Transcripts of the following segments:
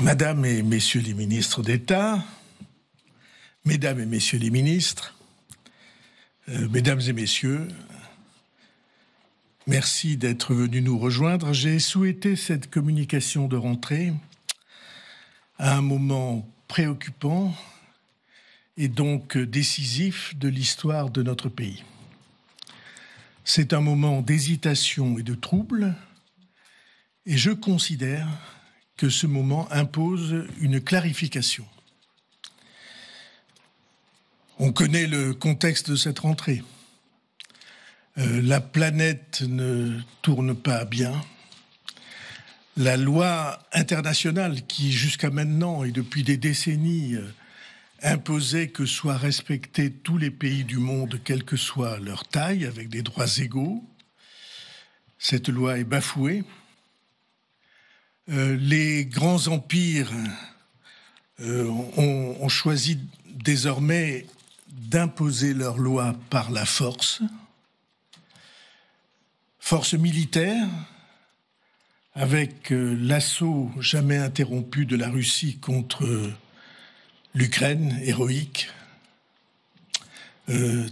Madame et Messieurs les ministres d'État, Mesdames et Messieurs les ministres, Mesdames et Messieurs, merci d'être venus nous rejoindre. J'ai souhaité cette communication de rentrée à un moment préoccupant et donc décisif de l'histoire de notre pays. C'est un moment d'hésitation et de trouble, et je considère que ce moment impose une clarification. On connaît le contexte de cette rentrée. La planète ne tourne pas bien. La loi internationale qui, jusqu'à maintenant et depuis des décennies, imposait que soient respectés tous les pays du monde, quelle que soit leur taille, avec des droits égaux, cette loi est bafouée. Les grands empires ont choisi désormais d'imposer leurs lois par la force militaire, avec l'assaut jamais interrompu de la Russie contre l'Ukraine, héroïque,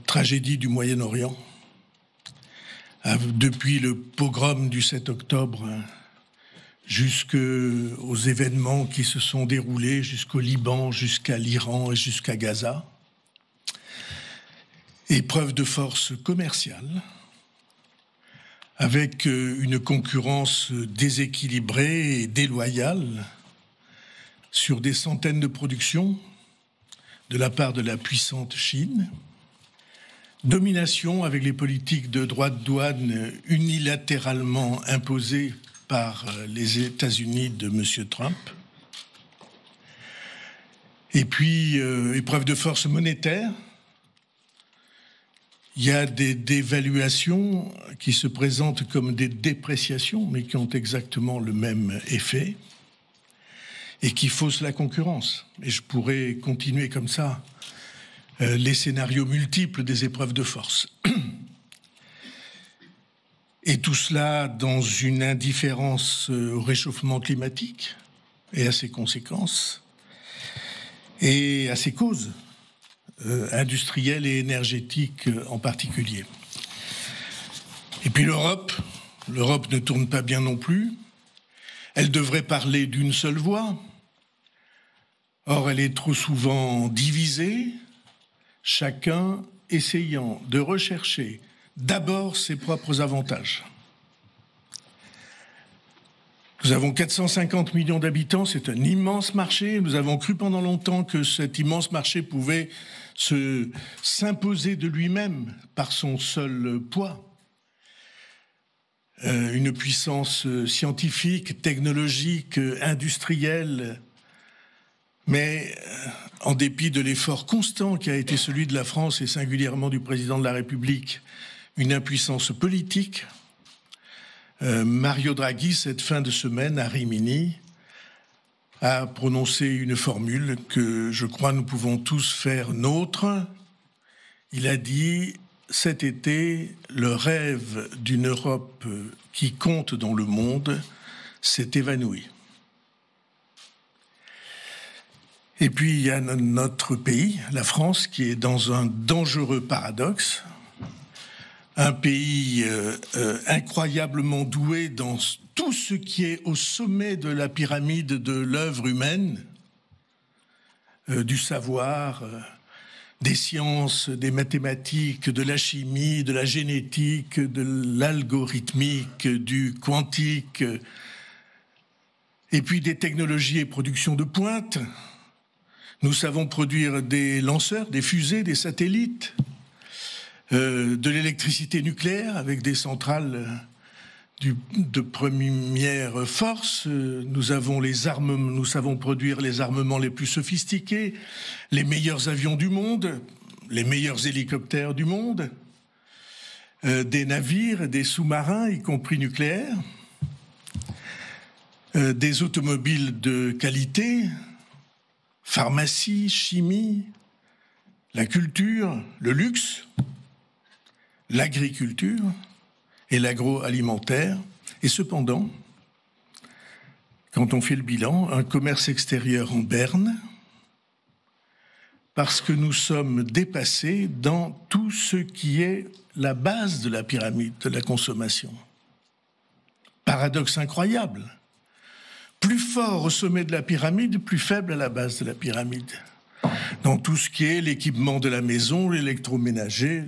tragédie du Moyen-Orient, depuis le pogrom du 7 octobre, jusqu'aux événements qui se sont déroulés, jusqu'au Liban, jusqu'à l'Iran et jusqu'à Gaza. Épreuve de force commerciale, avec une concurrence déséquilibrée et déloyale sur des centaines de productions de la part de la puissante Chine, domination avec les politiques de droits de douane unilatéralement imposées par les États-Unis de M. Trump. Et puis, épreuve de force monétaire. Il y a des dévaluations qui se présentent comme des dépréciations, mais qui ont exactement le même effet et qui faussent la concurrence. Et je pourrais continuer comme ça les scénarios multiples des épreuves de force. Et tout cela dans une indifférence au réchauffement climatique et à ses conséquences et à ses causes industrielles et énergétiques en particulier. Et puis l'Europe ne tourne pas bien non plus. Elle devrait parler d'une seule voix. Or, elle est trop souvent divisée, chacun essayant de rechercher d'abord ses propres avantages. Nous avons 450 millions d'habitants, c'est un immense marché. Nous avons cru pendant longtemps que cet immense marché pouvait s'imposer de lui-même par son seul poids. Une puissance scientifique, technologique, industrielle, mais en dépit de l'effort constant qui a été celui de la France et singulièrement du président de la République, une impuissance politique. Mario Draghi, cette fin de semaine, à Rimini, a prononcé une formule que je crois nous pouvons tous faire nôtre. Il a dit « Cet été, le rêve d'une Europe qui compte dans le monde s'est évanoui ». Et puis il y a notre pays, la France, qui est dans un dangereux paradoxe. Un pays incroyablement doué dans tout ce qui est au sommet de la pyramide de l'œuvre humaine, du savoir, des sciences, des mathématiques, de la chimie, de la génétique, de l'algorithmique, du quantique, et puis des technologies et productions de pointe. Nous savons produire des lanceurs, des fusées, des satellites, de l'électricité nucléaire avec des centrales de première force. Nous avons les armes, nous savons produire les armements les plus sophistiqués, les meilleurs avions du monde, les meilleurs hélicoptères du monde, des navires, des sous-marins, y compris nucléaires, des automobiles de qualité, pharmacie, chimie, la culture, le luxe, l'agriculture et l'agroalimentaire. Et cependant, quand on fait le bilan, un commerce extérieur en berne, parce que nous sommes dépassés dans tout ce qui est la base de la pyramide de la consommation. Paradoxe incroyable. Plus fort au sommet de la pyramide, plus faible à la base de la pyramide. Dans tout ce qui est l'équipement de la maison, l'électroménager,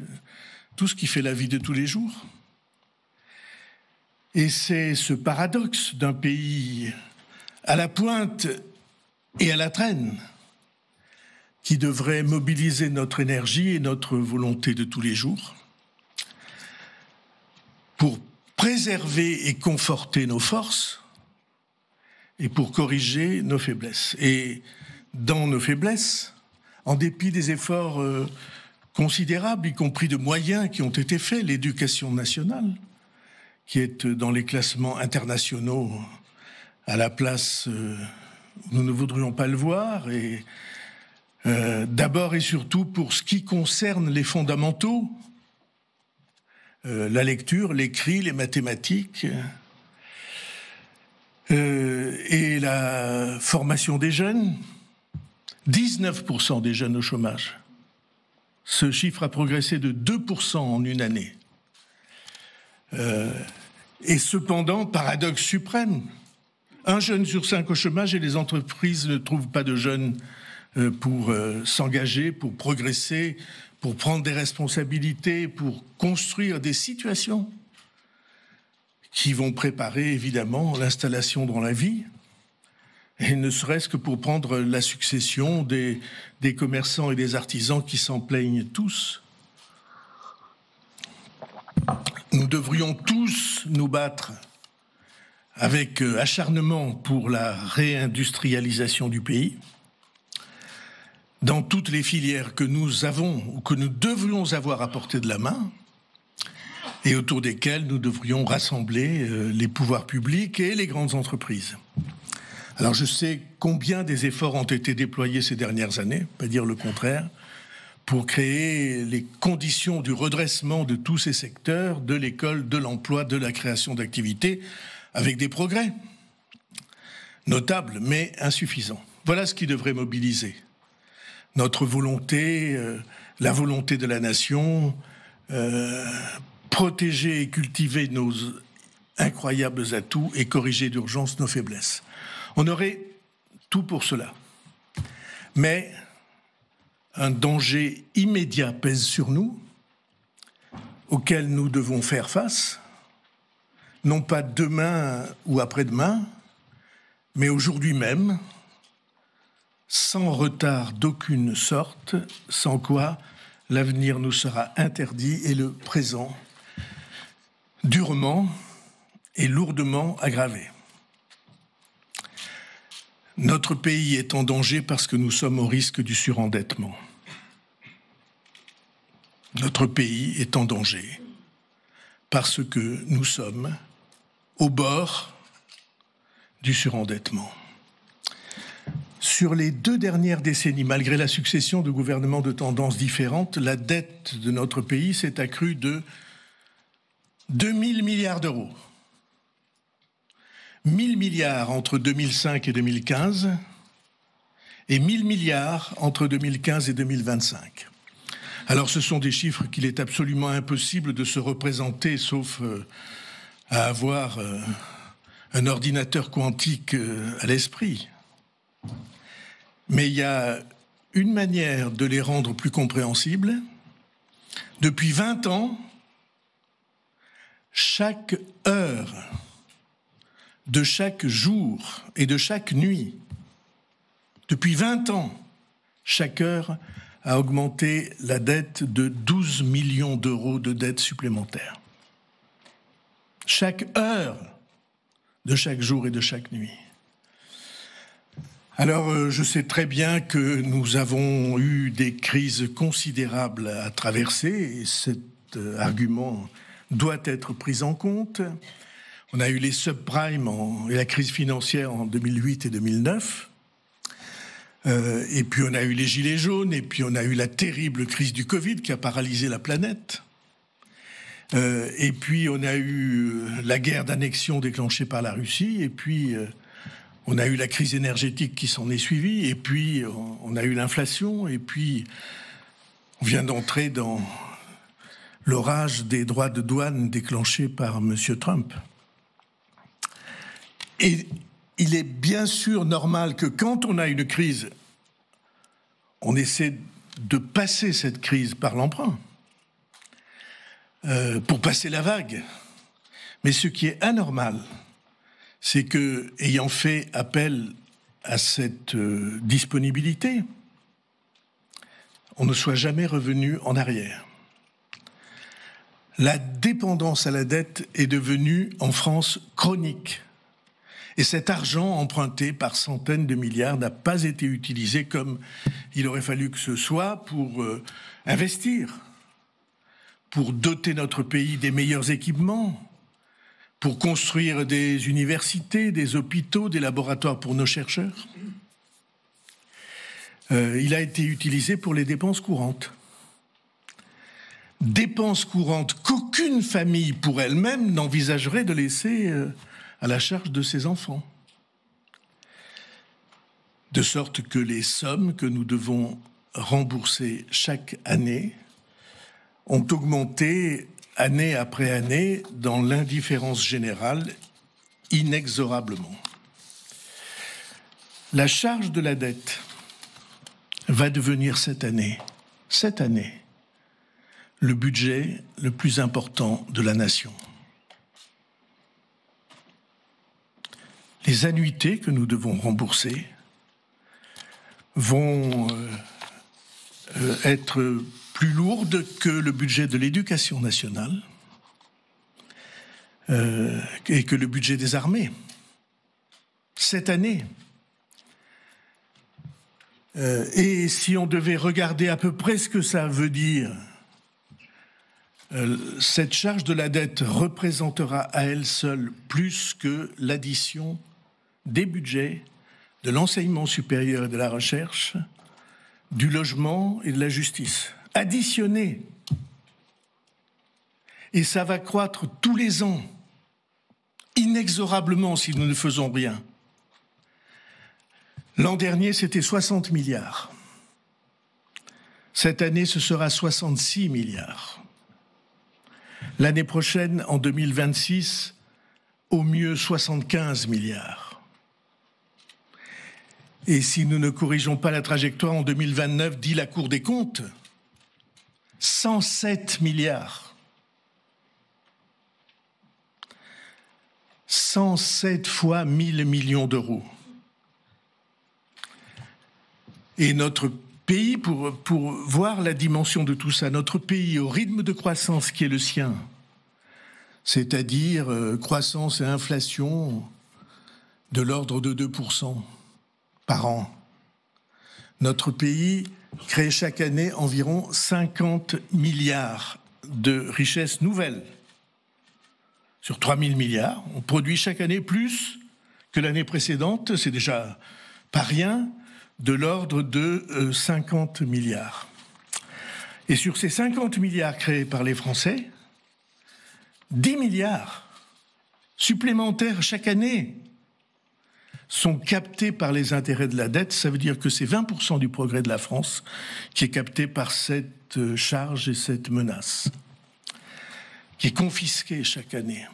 tout ce qui fait la vie de tous les jours. Et c'est ce paradoxe d'un pays à la pointe et à la traîne qui devrait mobiliser notre énergie et notre volonté de tous les jours pour préserver et conforter nos forces et pour corriger nos faiblesses. Et dans nos faiblesses, en dépit des efforts considérables, y compris de moyens qui ont été faits, l'éducation nationale, qui est dans les classements internationaux à la place où nous ne voudrions pas le voir, et d'abord et surtout pour ce qui concerne les fondamentaux, la lecture, l'écrit, les mathématiques, et la formation des jeunes. 19% des jeunes au chômage. Ce chiffre a progressé de 2% en une année. Et cependant, paradoxe suprême, un jeune sur 5 au chômage et les entreprises ne trouvent pas de jeunes pour s'engager, pour progresser, pour prendre des responsabilités, pour construire des situations qui vont préparer évidemment l'installation dans la vie, et ne serait-ce que pour prendre la succession des commerçants et des artisans qui s'en plaignent tous. Nous devrions tous nous battre avec acharnement pour la réindustrialisation du pays, dans toutes les filières que nous avons ou que nous devrions avoir à portée de la main, et autour desquelles nous devrions rassembler les pouvoirs publics et les grandes entreprises. Alors je sais combien des efforts ont été déployés ces dernières années, pas dire le contraire, pour créer les conditions du redressement de tous ces secteurs, de l'école, de l'emploi, de la création d'activités, avec des progrès notables mais insuffisants. Voilà ce qui devrait mobiliser notre volonté, la volonté de la nation, protéger et cultiver nos incroyables atouts et corriger d'urgence nos faiblesses. On aurait tout pour cela. Mais un danger immédiat pèse sur nous, auquel nous devons faire face, non pas demain ou après-demain, mais aujourd'hui même, sans retard d'aucune sorte, sans quoi l'avenir nous sera interdit et le présent durement et lourdement aggravé. Notre pays est en danger parce que nous sommes au risque du surendettement. Notre pays est en danger parce que nous sommes au bord du surendettement. Sur les 2 dernières décennies, malgré la succession de gouvernements de tendances différentes, la dette de notre pays s'est accrue de 2000 milliards d'euros. 1000 milliards entre 2005 et 2015 et 1000 milliards entre 2015 et 2025. Alors ce sont des chiffres qu'il est absolument impossible de se représenter, sauf à avoir un ordinateur quantique à l'esprit. Mais il y a une manière de les rendre plus compréhensibles. Depuis 20 ans, chaque heure de chaque jour et de chaque nuit, depuis 20 ans, chaque heure a augmenté la dette de 12 millions d'euros de dette supplémentaire. Chaque heure de chaque jour et de chaque nuit. Alors, je sais très bien que nous avons eu des crises considérables à traverser, et cet argument doit être pris en compte. On a eu les subprimes et la crise financière en 2008 et 2009. Et puis on a eu les gilets jaunes, et puis on a eu la terrible crise du Covid qui a paralysé la planète. Et puis on a eu la guerre d'annexion déclenchée par la Russie, et puis On a eu la crise énergétique qui s'en est suivie, et puis on a eu l'inflation, et puis on vient d'entrer dans l'orage des droits de douane déclenchés par M. Trump. Et il est bien sûr normal que quand on a une crise, on essaie de passer cette crise par l'emprunt, pour passer la vague. Mais ce qui est anormal, c'est que, ayant fait appel à cette disponibilité, on ne soit jamais revenu en arrière. La dépendance à la dette est devenue, en France, chronique. Et cet argent emprunté par centaines de milliards n'a pas été utilisé comme il aurait fallu que ce soit pour investir, pour doter notre pays des meilleurs équipements, pour construire des universités, des hôpitaux, des laboratoires pour nos chercheurs. Il a été utilisé pour les dépenses courantes. Dépenses courantes qu'aucune famille pour elle-même n'envisagerait de laisser à la charge de ses enfants. De sorte que les sommes que nous devons rembourser chaque année ont augmenté année après année dans l'indifférence générale, inexorablement. La charge de la dette va devenir cette année, le budget le plus important de la nation. Les annuités que nous devons rembourser vont être plus lourdes que le budget de l'éducation nationale et que le budget des armées. Cette année. Et si on devait regarder à peu près ce que ça veut dire, cette charge de la dette représentera à elle seule plus que l'addition des budgets de l'enseignement supérieur et de la recherche, du logement et de la justice. Additionnés. Et ça va croître tous les ans, inexorablement si nous ne faisons rien. L'an dernier, c'était 60 milliards. Cette année, ce sera 66 milliards. L'année prochaine, en 2026, au mieux 75 milliards. Et si nous ne corrigeons pas la trajectoire en 2029, dit la Cour des comptes, 107 milliards. 107 fois 1000 millions d'euros. Et notre pays, pour voir la dimension de tout ça, notre pays au rythme de croissance qui est le sien, c'est-à-dire croissance et inflation de l'ordre de 2% par an, notre pays crée chaque année environ 50 milliards de richesses nouvelles. Sur 3 000 milliards, on produit chaque année plus que l'année précédente, c'est déjà pas rien, de l'ordre de 50 milliards. Et sur ces 50 milliards créés par les Français, 10 milliards supplémentaires chaque année sont captés par les intérêts de la dette. Ça veut dire que c'est 20% du progrès de la France qui est capté par cette charge et cette menace, qui est confisquée chaque année.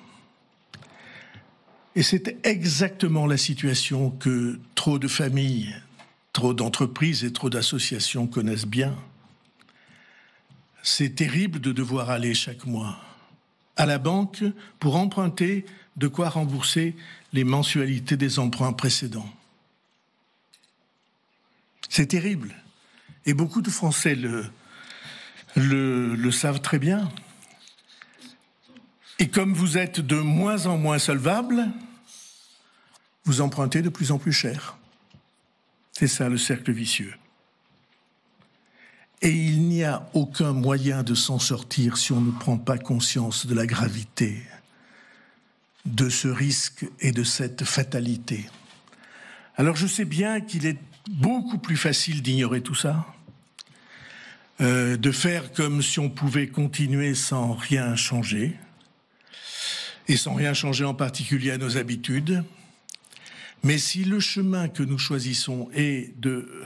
Et c'est exactement la situation que trop de familles, trop d'entreprises et trop d'associations connaissent bien. C'est terrible de devoir aller chaque mois à la banque pour emprunter de quoi rembourser les mensualités des emprunts précédents. C'est terrible. Et beaucoup de Français le savent très bien. Et comme vous êtes de moins en moins solvable, vous empruntez de plus en plus cher. C'est ça le cercle vicieux. Et il n'y a aucun moyen de s'en sortir si on ne prend pas conscience de la gravité de ce risque et de cette fatalité. Alors je sais bien qu'il est beaucoup plus facile d'ignorer tout ça, de faire comme si on pouvait continuer sans rien changer, et sans rien changer en particulier à nos habitudes, Mais si le chemin que nous choisissons est de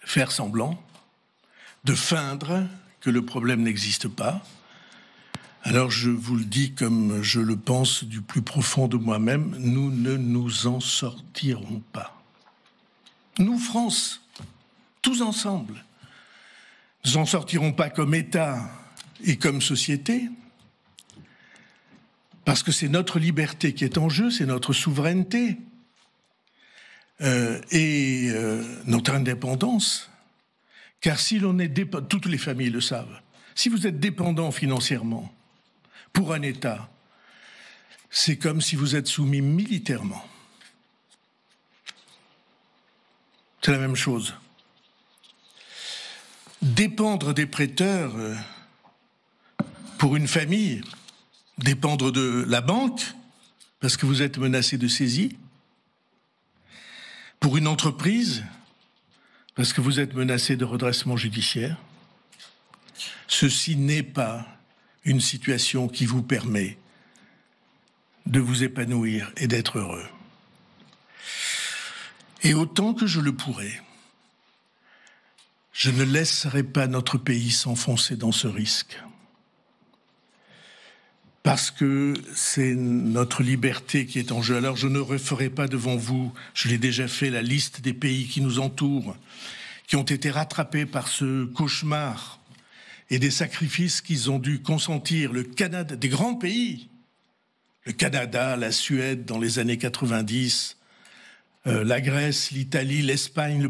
faire semblant, de feindre que le problème n'existe pas, alors je vous le dis comme je le pense du plus profond de moi-même, nous ne nous en sortirons pas. Nous, France, tous ensemble, nous n'en sortirons pas comme État et comme société, parce que c'est notre liberté qui est en jeu, c'est notre souveraineté et notre indépendance. Car si l'on est dépendant, toutes les familles le savent, si vous êtes dépendant financièrement pour un État, c'est comme si vous êtes soumis militairement. C'est la même chose. Dépendre des prêteurs pour une famille, dépendre de la banque, parce que vous êtes menacé de saisie, pour une entreprise, parce que vous êtes menacé de redressement judiciaire, ceci n'est pas une situation qui vous permet de vous épanouir et d'être heureux. Et autant que je le pourrai, je ne laisserai pas notre pays s'enfoncer dans ce risque. Parce que c'est notre liberté qui est en jeu. Alors je ne referai pas devant vous, je l'ai déjà fait, la liste des pays qui nous entourent, qui ont été rattrapés par ce cauchemar et des sacrifices qu'ils ont dû consentir. Le Canada, des grands pays, le Canada, la Suède dans les années 90, la Grèce, l'Italie, l'Espagne, le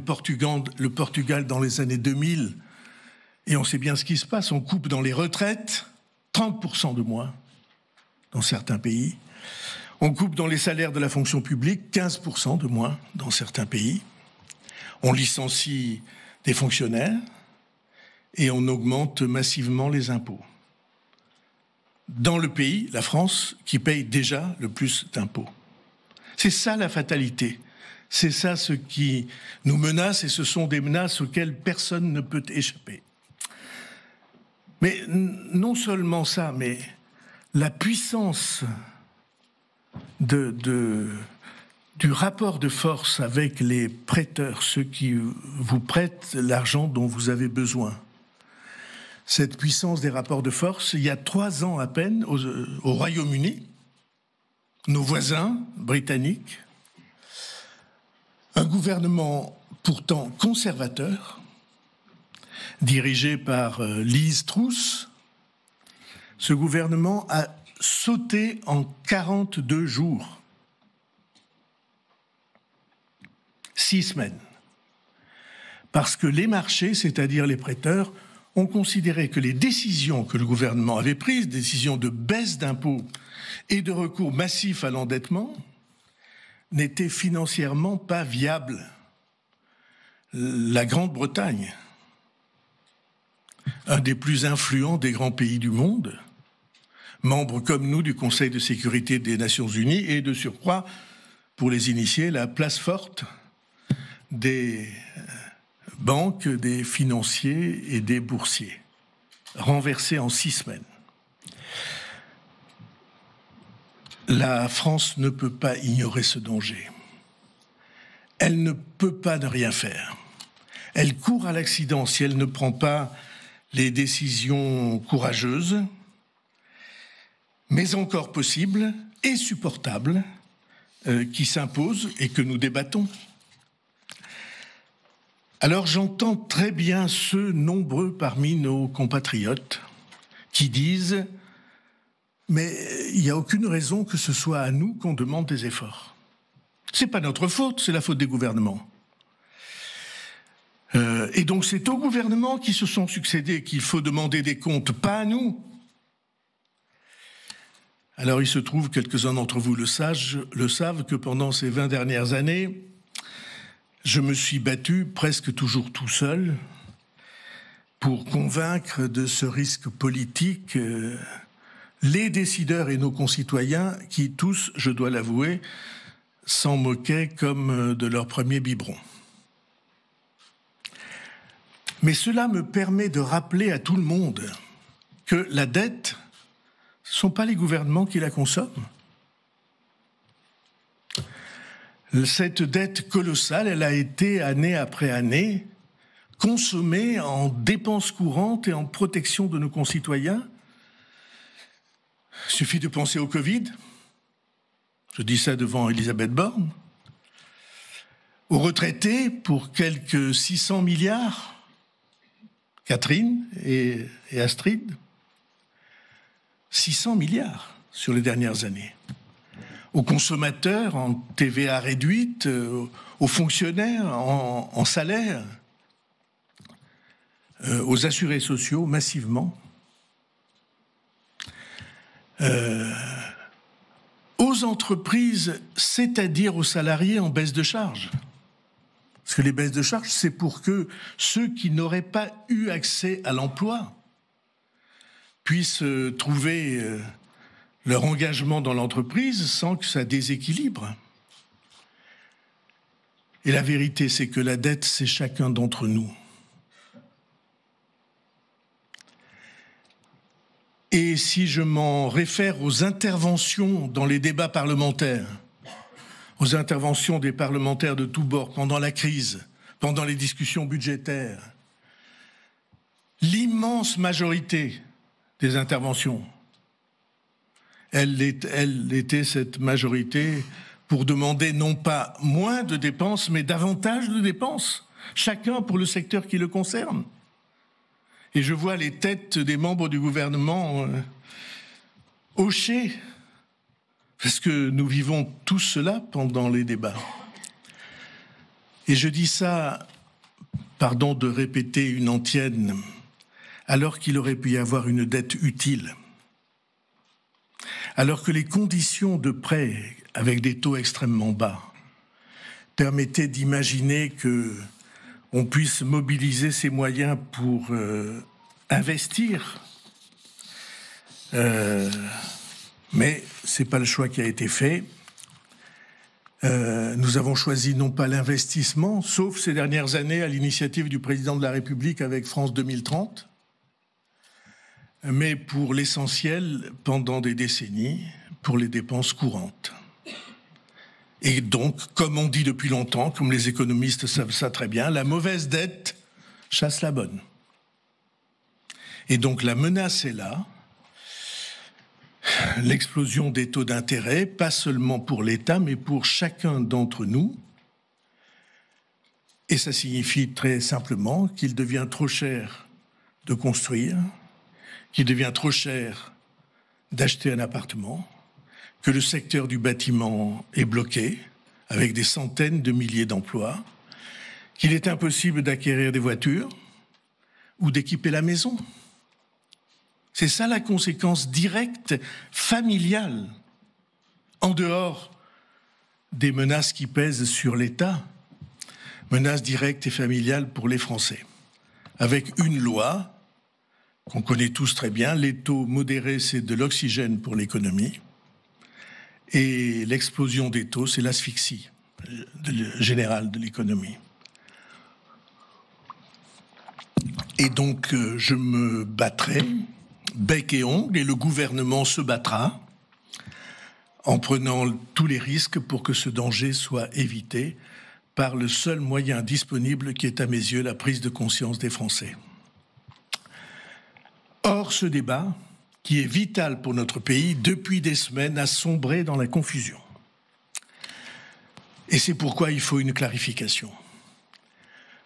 Portugal dans les années 2000. Et on sait bien ce qui se passe, on coupe dans les retraites, 30% de moins dans certains pays. On coupe dans les salaires de la fonction publique, 15% de moins dans certains pays. On licencie des fonctionnaires et on augmente massivement les impôts. Dans le pays, la France, qui paye déjà le plus d'impôts. C'est ça la fatalité. C'est ça ce qui nous menace et ce sont des menaces auxquelles personne ne peut échapper. Mais non seulement ça, mais la puissance du rapport de force avec les prêteurs, ceux qui vous prêtent l'argent dont vous avez besoin. Cette puissance des rapports de force, il y a 3 ans à peine, au Royaume-Uni, nos voisins britanniques, un gouvernement pourtant conservateur, dirigé par Liz Truss, ce gouvernement a sauté en 42 jours. 6 semaines. Parce que les marchés, c'est-à-dire les prêteurs, ont considéré que les décisions que le gouvernement avait prises, décisions de baisse d'impôts et de recours massif à l'endettement, n'étaient financièrement pas viables. La Grande-Bretagne, un des plus influents des grands pays du monde, membre comme nous du Conseil de sécurité des Nations Unies et de surcroît, pour les initiés, la place forte des banques, des financiers et des boursiers, renversés en 6 semaines. La France ne peut pas ignorer ce danger. Elle ne peut pas ne rien faire. Elle court à l'accident si elle ne prend pas les décisions courageuses, mais encore possibles et supportables, qui s'imposent et que nous débattons. Alors j'entends très bien ceux nombreux parmi nos compatriotes qui disent « mais il n'y a aucune raison que ce soit à nous qu'on demande des efforts. Ce n'est pas notre faute, c'est la faute des gouvernements. » Et donc c'est aux gouvernements qui se sont succédés qu'il faut demander des comptes, pas à nous. Alors il se trouve, quelques-uns d'entre vous le savent, que pendant ces 20 dernières années, je me suis battu presque toujours tout seul pour convaincre de ce risque politique les décideurs et nos concitoyens qui tous, je dois l'avouer, s'en moquaient comme de leur premier biberon. Mais cela me permet de rappeler à tout le monde que la dette, ce ne sont pas les gouvernements qui la consomment. Cette dette colossale, elle a été, année après année, consommée en dépenses courantes et en protection de nos concitoyens. Il suffit de penser au Covid. Je dis ça devant Elisabeth Borne. Aux retraités, pour quelques 600 milliards, Catherine et Astrid, 600 milliards sur les dernières années. Aux consommateurs en TVA réduite, aux fonctionnaires en salaire, aux assurés sociaux massivement, aux entreprises, c'est-à-dire aux salariés en baisse de charges. Parce que les baisses de charges, c'est pour que ceux qui n'auraient pas eu accès à l'emploi puissent trouver leur engagement dans l'entreprise sans que ça déséquilibre. Et la vérité, c'est que la dette, c'est chacun d'entre nous. Et si je m'en réfère aux interventions dans les débats parlementaires, aux interventions des parlementaires de tous bords pendant la crise, pendant les discussions budgétaires, l'immense majorité des interventions, elle était cette majorité pour demander non pas moins de dépenses, mais davantage de dépenses, chacun pour le secteur qui le concerne. Et je vois les têtes des membres du gouvernement hocher, parce que nous vivons tous cela pendant les débats. Et je dis ça, pardon de répéter une antienne, alors qu'il aurait pu y avoir une dette utile. Alors que les conditions de prêt, avec des taux extrêmement bas, permettaient d'imaginer qu'on puisse mobiliser ces moyens pour investir. Mais ce n'est pas le choix qui a été fait. Nous avons choisi non pas l'investissement, sauf ces dernières années à l'initiative du président de la République avec France 2030, mais pour l'essentiel, pendant des décennies, pour les dépenses courantes. Et donc, comme on dit depuis longtemps, comme les économistes savent ça très bien, la mauvaise dette chasse la bonne. Et donc la menace est là, l'explosion des taux d'intérêt, pas seulement pour l'État, mais pour chacun d'entre nous. Et ça signifie très simplement qu'il devient trop cher de construire, qu'il devient trop cher d'acheter un appartement, que le secteur du bâtiment est bloqué, avec des centaines de milliers d'emplois, qu'il est impossible d'acquérir des voitures ou d'équiper la maison. C'est ça la conséquence directe, familiale, en dehors des menaces qui pèsent sur l'État, menaces directes et familiales pour les Français. Avec une loi qu'on connaît tous très bien, les taux modérés, c'est de l'oxygène pour l'économie, et l'explosion des taux, c'est l'asphyxie générale de l'économie. Et donc, je me battrai bec et ongles, et le gouvernement se battra en prenant tous les risques pour que ce danger soit évité par le seul moyen disponible qui est à mes yeux la prise de conscience des Français. Or, ce débat, qui est vital pour notre pays, depuis des semaines, a sombré dans la confusion. Et c'est pourquoi il faut une clarification.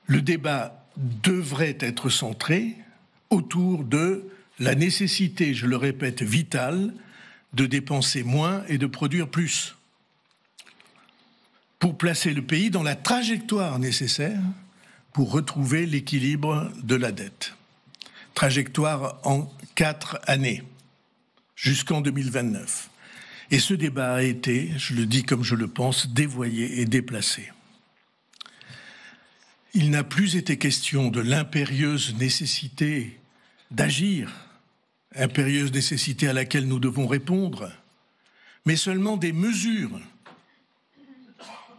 Le débat devrait être centré autour de la nécessité, je le répète, vitale, de dépenser moins et de produire plus, pour placer le pays dans la trajectoire nécessaire pour retrouver l'équilibre de la dette. Trajectoire en 4 années, jusqu'en 2029. Et ce débat a été, je le dis comme je le pense, dévoyé et déplacé. Il n'a plus été question de l'impérieuse nécessité d'agir, impérieuse nécessité à laquelle nous devons répondre, mais seulement des mesures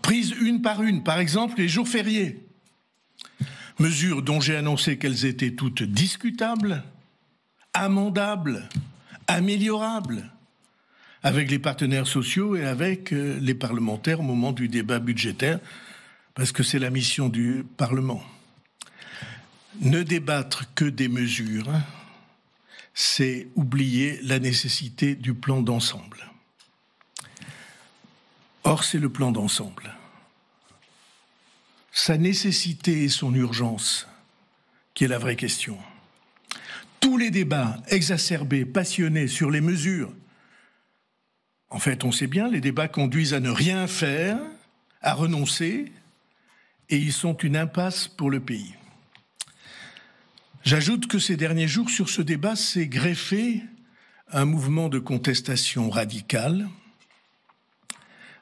prises une, par exemple les jours fériés. Mesures dont j'ai annoncé qu'elles étaient toutes discutables, amendables, améliorables, avec les partenaires sociaux et avec les parlementaires au moment du débat budgétaire, parce que c'est la mission du Parlement. Ne débattre que des mesures, c'est oublier la nécessité du plan d'ensemble. Or, c'est le plan d'ensemble. Sa nécessité et son urgence qui est la vraie question. Tous les débats exacerbés, passionnés sur les mesures, en fait, on sait bien, les débats conduisent à ne rien faire, à renoncer, et ils sont une impasse pour le pays. J'ajoute que ces derniers jours, sur ce débat, s'est greffé un mouvement de contestation radicale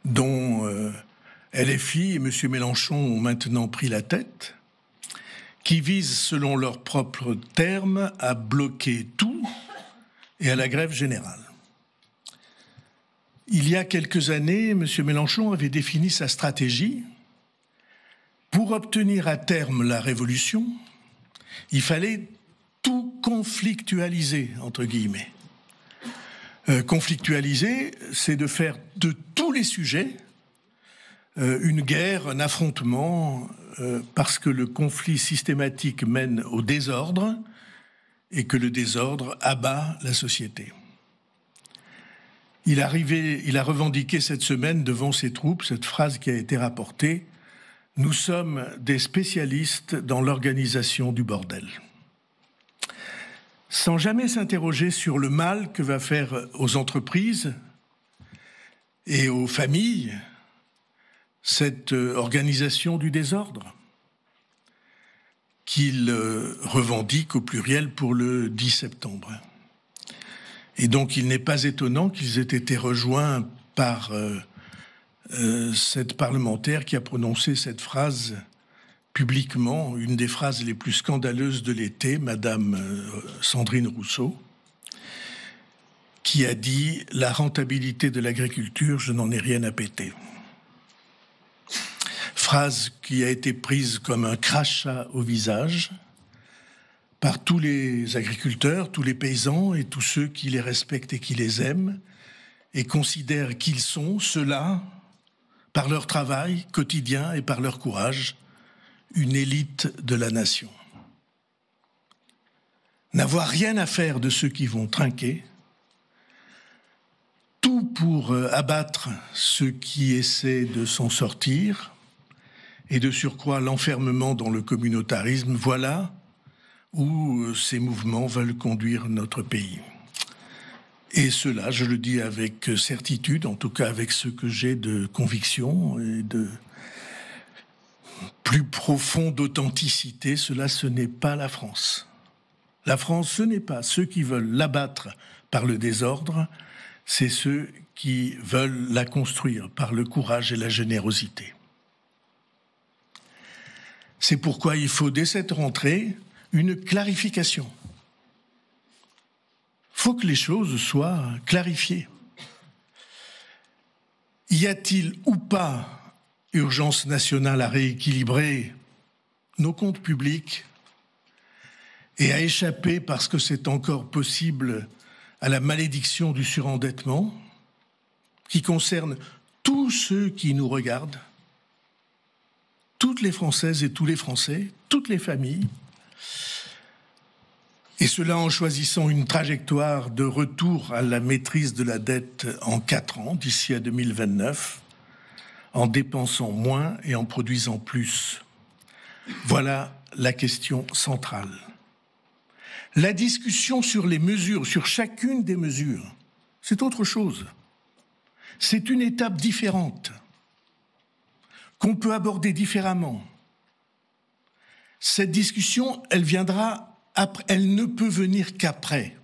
dont LFI et M. Mélenchon ont maintenant pris la tête, qui vise, selon leurs propres termes, à bloquer tout et à la grève générale. Il y a quelques années, M. Mélenchon avait défini sa stratégie. Pour obtenir à terme la révolution, il fallait tout conflictualiser, entre guillemets. Conflictualiser, c'est de faire de tous les sujets une guerre, un affrontement, parce que le conflit systématique mène au désordre et que le désordre abat la société. Il a revendiqué cette semaine devant ses troupes cette phrase qui a été rapportée « Nous sommes des spécialistes dans l'organisation du bordel ». Sans jamais s'interroger sur le mal que va faire aux entreprises et aux familles cette organisation du désordre qu'il revendique au pluriel pour le 10 septembre. Et donc il n'est pas étonnant qu'ils aient été rejoints par cette parlementaire qui a prononcé cette phrase publiquement, une des phrases les plus scandaleuses de l'été, Madame Sandrine Rousseau, qui a dit « La rentabilité de l'agriculture, je n'en ai rien à péter ». Phrase qui a été prise comme un crachat au visage par tous les agriculteurs, tous les paysans et tous ceux qui les respectent et qui les aiment et considèrent qu'ils sont, ceux-là, par leur travail quotidien et par leur courage, une élite de la nation. N'avoir rien à faire de ceux qui vont trinquer, tout pour abattre ceux qui essaient de s'en sortir et de surcroît l'enfermement dans le communautarisme, voilà où ces mouvements veulent conduire notre pays. Et cela, je le dis avec certitude, en tout cas avec ce que j'ai de conviction et de plus profond d'authenticité, cela, ce n'est pas la France. La France, ce n'est pas ceux qui veulent l'abattre par le désordre, c'est ceux qui veulent la construire par le courage et la générosité. C'est pourquoi il faut, dès cette rentrée, une clarification. Il faut que les choses soient clarifiées. Y a-t-il ou pas urgence nationale à rééquilibrer nos comptes publics et à échapper, parce que c'est encore possible, à la malédiction du surendettement qui concerne tous ceux qui nous regardent, toutes les Françaises et tous les Français, toutes les familles, et cela en choisissant une trajectoire de retour à la maîtrise de la dette en 4 ans, d'ici à 2029, en dépensant moins et en produisant plus. Voilà la question centrale. La discussion sur les mesures, sur chacune des mesures, c'est autre chose. C'est une étape différente qu'on peut aborder différemment. Cette discussion, elle viendra après, elle ne peut venir qu'après,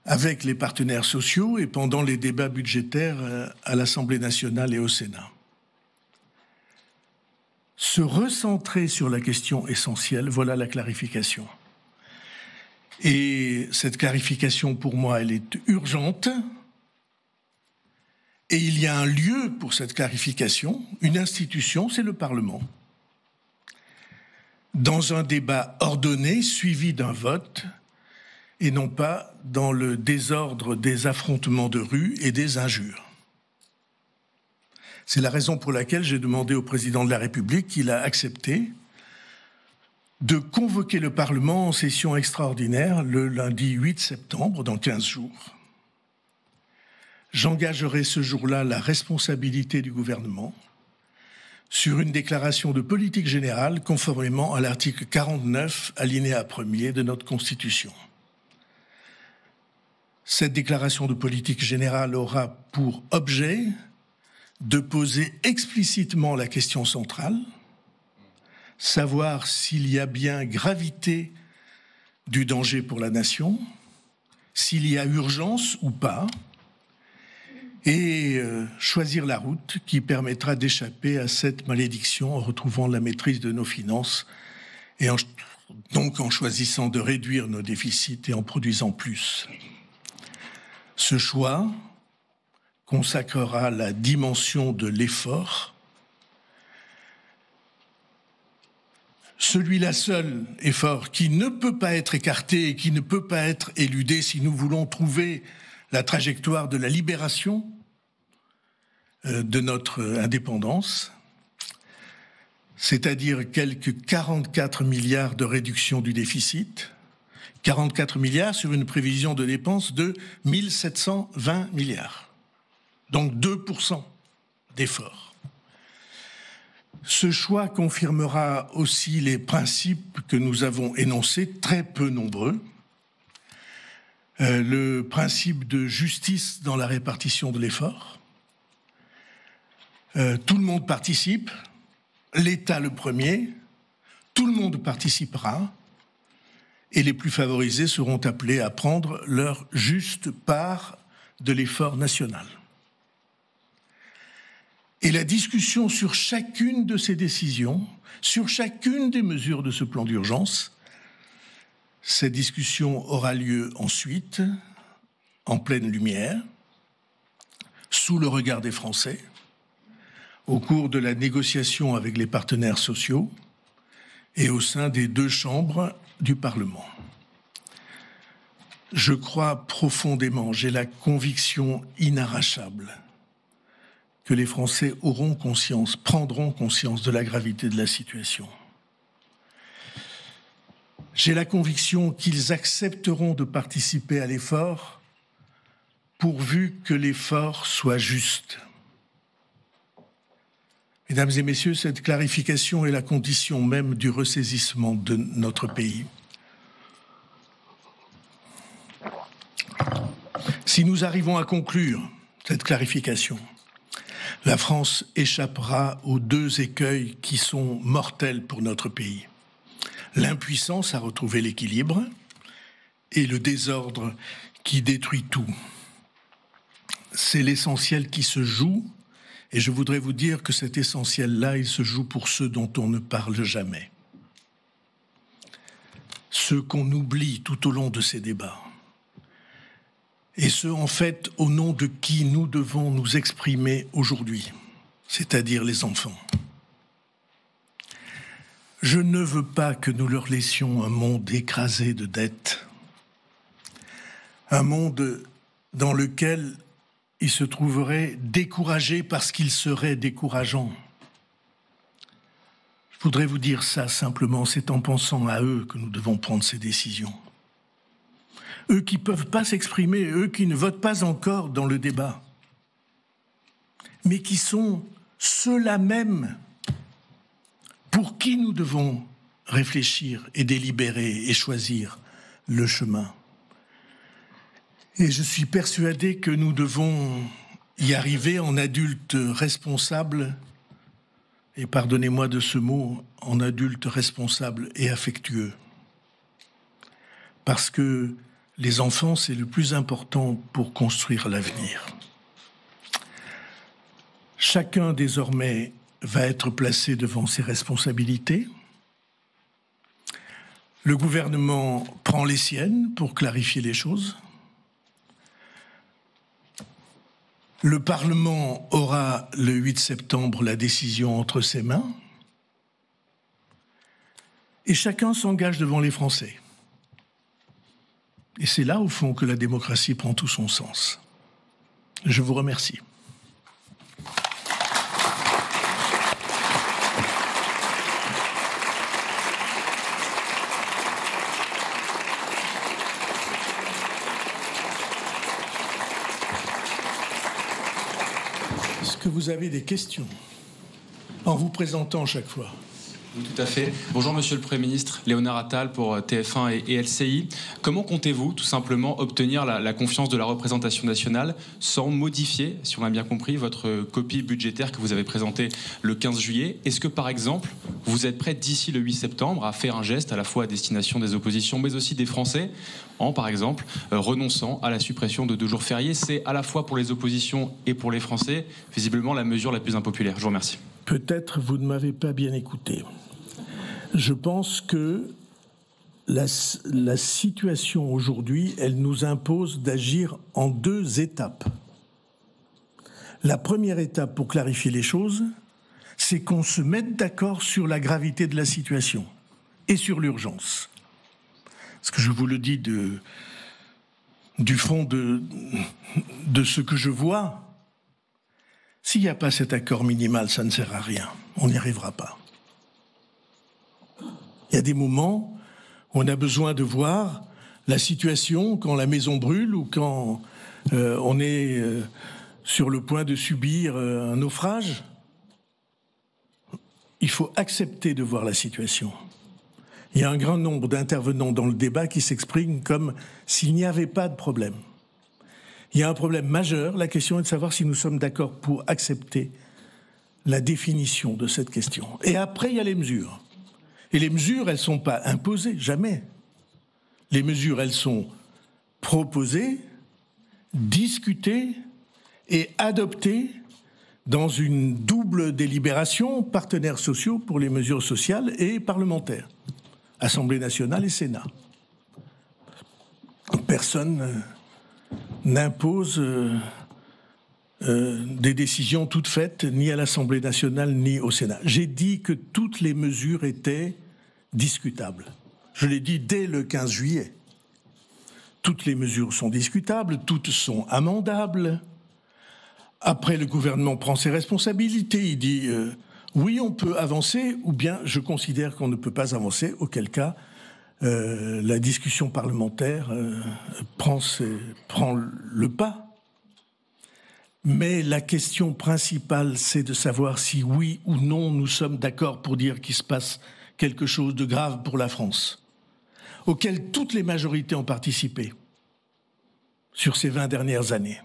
avec les partenaires sociaux et pendant les débats budgétaires à l'Assemblée nationale et au Sénat. Se recentrer sur la question essentielle, voilà la clarification. Et cette clarification, pour moi, elle est urgente. Et il y a un lieu pour cette clarification, une institution, c'est le Parlement. Dans un débat ordonné, suivi d'un vote, et non pas dans le désordre des affrontements de rue et des injures. C'est la raison pour laquelle j'ai demandé au président de la République, qu'il a accepté, de convoquer le Parlement en session extraordinaire le lundi 8 septembre, dans 15 jours. J'engagerai ce jour-là la responsabilité du gouvernement sur une déclaration de politique générale conformément à l'article 49, alinéa 1er de notre Constitution. Cette déclaration de politique générale aura pour objet de poser explicitement la question centrale, savoir s'il y a bien gravité du danger pour la nation, s'il y a urgence ou pas, et choisir la route qui permettra d'échapper à cette malédiction en retrouvant la maîtrise de nos finances et donc en choisissant de réduire nos déficits et en produisant plus. Ce choix consacrera la dimension de l'effort, celui-là seul effort qui ne peut pas être écarté et qui ne peut pas être éludé si nous voulons trouver la trajectoire de la libération de notre indépendance, c'est-à-dire quelques 44 milliards de réduction du déficit, 44 milliards sur une prévision de dépenses de 1720 milliards, donc 2% d'effort. Ce choix confirmera aussi les principes que nous avons énoncés, très peu nombreux, le principe de justice dans la répartition de l'effort. Tout le monde participe, l'État le premier, tout le monde participera et les plus favorisés seront appelés à prendre leur juste part de l'effort national. Et la discussion sur chacune de ces décisions, sur chacune des mesures de ce plan d'urgence, cette discussion aura lieu ensuite, en pleine lumière, sous le regard des Français, au cours de la négociation avec les partenaires sociaux et au sein des deux chambres du Parlement. Je crois profondément, j'ai la conviction inarrachable que les Français auront conscience, prendront conscience de la gravité de la situation. J'ai la conviction qu'ils accepteront de participer à l'effort pourvu que l'effort soit juste. Mesdames et messieurs, cette clarification est la condition même du ressaisissement de notre pays. Si nous arrivons à conclure cette clarification, la France échappera aux deux écueils qui sont mortels pour notre pays. L'impuissance à retrouver l'équilibre et le désordre qui détruit tout. C'est l'essentiel qui se joue, et je voudrais vous dire que cet essentiel-là, il se joue pour ceux dont on ne parle jamais. Ceux qu'on oublie tout au long de ces débats. Et ceux, en fait, au nom de qui nous devons nous exprimer aujourd'hui, c'est-à-dire les enfants. Je ne veux pas que nous leur laissions un monde écrasé de dettes, un monde dans lequel ils se trouveraient découragés parce qu'ils seraient décourageants. Je voudrais vous dire ça simplement, c'est en pensant à eux que nous devons prendre ces décisions. Eux qui ne peuvent pas s'exprimer, eux qui ne votent pas encore dans le débat, mais qui sont ceux-là même pour qui nous devons réfléchir et délibérer et choisir le chemin. Et je suis persuadé que nous devons y arriver en adultes responsables, et pardonnez-moi de ce mot, en adultes responsables et affectueux. Parce que les enfants, c'est le plus important pour construire l'avenir. Chacun désormais va être placé devant ses responsabilités. Le gouvernement prend les siennes pour clarifier les choses. Le Parlement aura le 8 septembre la décision entre ses mains. Et chacun s'engage devant les Français. Et c'est là, au fond, que la démocratie prend tout son sens. Je vous remercie. Est-ce que vous avez des questions en vous présentant chaque fois? Oui, tout à fait. Bonjour Monsieur le Premier ministre, Léonard Attal pour TF1 et LCI. Comment comptez-vous tout simplement obtenir la confiance de la représentation nationale sans modifier, si on a bien compris, votre copie budgétaire que vous avez présentée le 15 juillet? Est-ce que par exemple, vous êtes prêt d'ici le 8 septembre à faire un geste à la fois à destination des oppositions mais aussi des Français en par exemple renonçant à la suppression de 2 jours fériés? C'est à la fois pour les oppositions et pour les Français visiblement la mesure la plus impopulaire. Je vous remercie. Peut-être vous ne m'avez pas bien écouté. Je pense que la situation aujourd'hui, elle nous impose d'agir en 2 étapes. La première étape pour clarifier les choses, c'est qu'on se mette d'accord sur la gravité de la situation et sur l'urgence. Parce que je vous le dis du fond de ce que je vois, s'il n'y a pas cet accord minimal, ça ne sert à rien. On n'y arrivera pas. Il y a des moments où on a besoin de voir la situation quand la maison brûle ou quand on est sur le point de subir un naufrage. Il faut accepter de voir la situation. Il y a un grand nombre d'intervenants dans le débat qui s'expriment comme s'il n'y avait pas de problème. Il y a un problème majeur. La question est de savoir si nous sommes d'accord pour accepter la définition de cette question. Et après, il y a les mesures. Et les mesures, elles ne sont pas imposées, jamais. Les mesures, elles sont proposées, discutées et adoptées dans une double délibération, partenaires sociaux pour les mesures sociales et parlementaires, Assemblée nationale et Sénat. Personne n'impose des décisions toutes faites ni à l'Assemblée nationale ni au Sénat. J'ai dit que toutes les mesures étaient discutables. Je l'ai dit dès le 15 juillet. Toutes les mesures sont discutables, toutes sont amendables. Après, le gouvernement prend ses responsabilités. Il dit oui, on peut avancer, ou bien je considère qu'on ne peut pas avancer, auquel cas la discussion parlementaire prend le pas. Mais la question principale, c'est de savoir si oui ou non nous sommes d'accord pour dire qu'il se passe quelque chose de grave pour la France, auquel toutes les majorités ont participé sur ces 20 dernières années.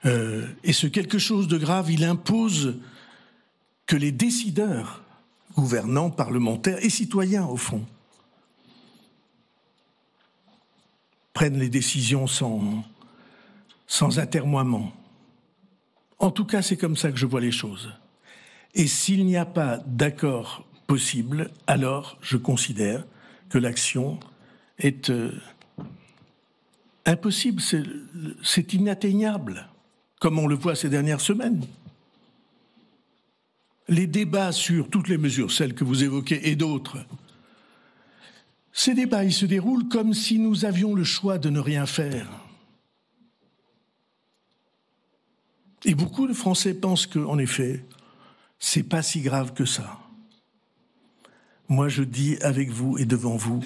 Et ce quelque chose de grave, il impose que les décideurs, gouvernants, parlementaires et citoyens, au fond, prennent les décisions sans atermoiement. En tout cas, c'est comme ça que je vois les choses. Et s'il n'y a pas d'accord possible, alors je considère que l'action est impossible, c'est inatteignable, comme on le voit ces dernières semaines. Les débats sur toutes les mesures, celles que vous évoquez et d'autres, ces débats, ils se déroulent comme si nous avions le choix de ne rien faire. Et beaucoup de Français pensent qu'en effet, c'est pas si grave que ça. Moi, je dis avec vous et devant vous,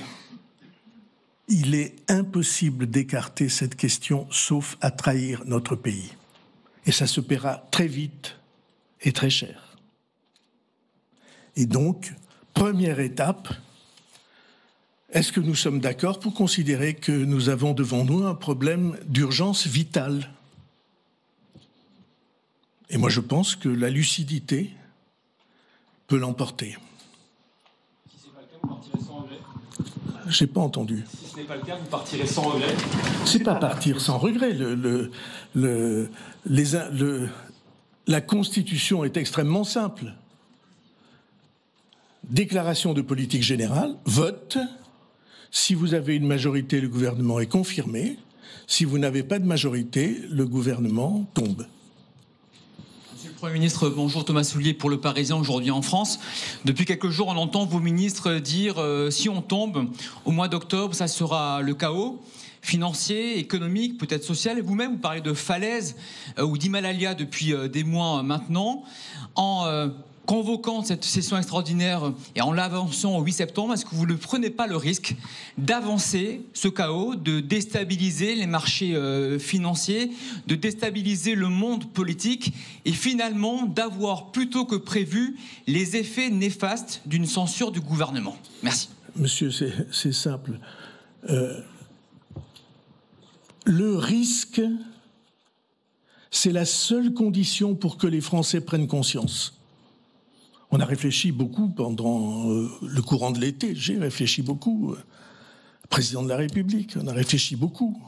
il est impossible d'écarter cette question sauf à trahir notre pays. Et ça se paiera très vite et très cher. Et donc, première étape, est-ce que nous sommes d'accord pour considérer que nous avons devant nous un problème d'urgence vitale? Et moi, je pense que la lucidité peut l'emporter. Si ce n'est pas le cas, vous partirez sans regret? Je n'ai pas entendu. Si ce n'est pas le cas, vous partirez sans regret? C'est pas partir sans regret. La Constitution est extrêmement simple. Déclaration de politique générale, vote. Si vous avez une majorité, le gouvernement est confirmé. Si vous n'avez pas de majorité, le gouvernement tombe. Monsieur le Premier ministre, bonjour, Thomas Soulier pour Le Parisien aujourd'hui en France. Depuis quelques jours, on entend vos ministres dire si on tombe au mois d'octobre, ça sera le chaos financier, économique, peut-être social. Et vous-même, vous parlez de falaise ou d'Himalaya depuis des mois maintenant. En convoquant cette session extraordinaire et en l'avançant au 8 septembre, est-ce que vous ne prenez pas le risque d'avancer ce chaos, de déstabiliser les marchés financiers, de déstabiliser le monde politique et finalement d'avoir, plutôt que prévu, les effets néfastes d'une censure du gouvernement? Merci. Monsieur, c'est simple. Le risque, c'est la seule condition pour que les Français prennent conscience. On a réfléchi beaucoup pendant le courant de l'été. J'ai réfléchi beaucoup. Président de la République, on a réfléchi beaucoup.